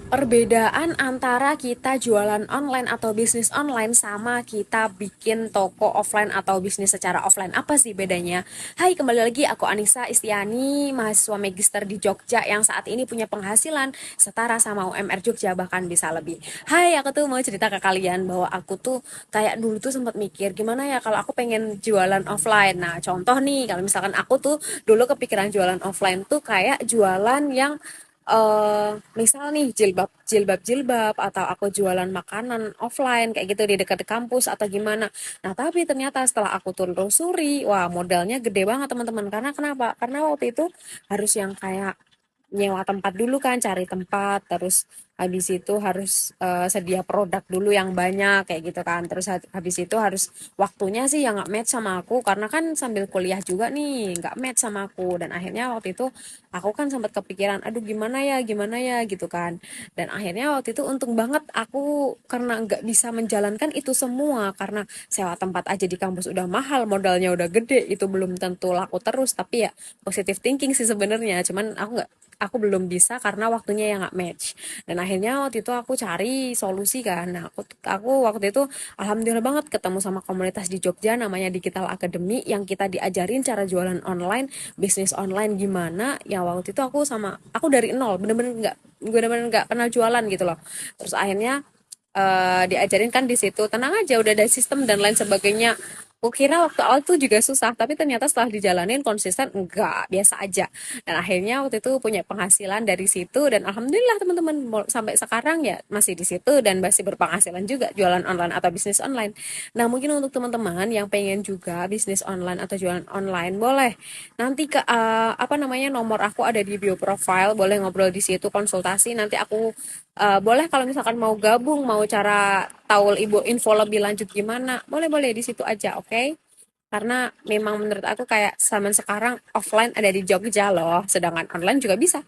Perbedaan antara kita jualan online atau bisnis online sama kita bikin toko offline atau bisnis secara offline, apa sih bedanya? Hai, kembali lagi aku Anissa Istiani, mahasiswa magister di Jogja yang saat ini punya penghasilan setara sama UMR Jogja, bahkan bisa lebih. Hai, aku tuh mau cerita ke kalian bahwa aku tuh kayak dulu tuh sempat mikir gimana ya kalau aku pengen jualan offline. Nah, contoh nih, kalau misalkan aku tuh dulu kepikiran jualan offline tuh kayak jualan yang misal nih jilbab atau aku jualan makanan offline kayak gitu di dekat kampus atau gimana. Nah, tapi ternyata setelah aku telusuri, wah modalnya gede banget teman-teman. Karena kenapa? Karena waktu itu harus yang kayak nyewa tempat dulu kan, cari tempat, terus habis itu harus sedia produk dulu yang banyak kayak gitu kan. Terus habis itu harus waktunya sih yang nggak match sama aku karena kan sambil kuliah juga nih nggak match sama aku, dan akhirnya waktu itu aku kan sempat kepikiran aduh gimana ya gitu kan. Dan akhirnya waktu itu untung banget aku karena nggak bisa menjalankan itu semua karena sewa tempat aja di kampus udah mahal, modalnya udah gede, itu belum tentu laku terus. Tapi ya positive thinking sih sebenarnya, cuman aku belum bisa karena waktunya yang nggak match. Dan akhirnya waktu itu aku cari solusi kan. Nah, aku waktu itu alhamdulillah banget ketemu sama komunitas di Jogja namanya Digital Academy yang kita diajarin cara jualan online, bisnis online gimana. Ya waktu itu aku dari nol, bener-bener nggak pernah jualan gitu loh. Terus akhirnya diajarin kan di situ, tenang aja udah ada sistem dan lain sebagainya. Aku kira waktu awal tuh juga susah, tapi ternyata setelah dijalanin konsisten enggak, biasa aja. Dan akhirnya waktu itu punya penghasilan dari situ, dan alhamdulillah teman-teman sampai sekarang ya masih di situ dan masih berpenghasilan juga jualan online atau bisnis online. Nah, mungkin untuk teman-teman yang pengen juga bisnis online atau jualan online, boleh nanti ke apa namanya, nomor aku ada di bio profile, boleh ngobrol di situ konsultasi. Nanti aku boleh kalau misalkan mau gabung, mau cara tahu ibu info lebih lanjut gimana, boleh di situ aja, oke? Karena memang menurut aku kayak zaman sekarang offline ada di Jogja loh, sedangkan online juga bisa.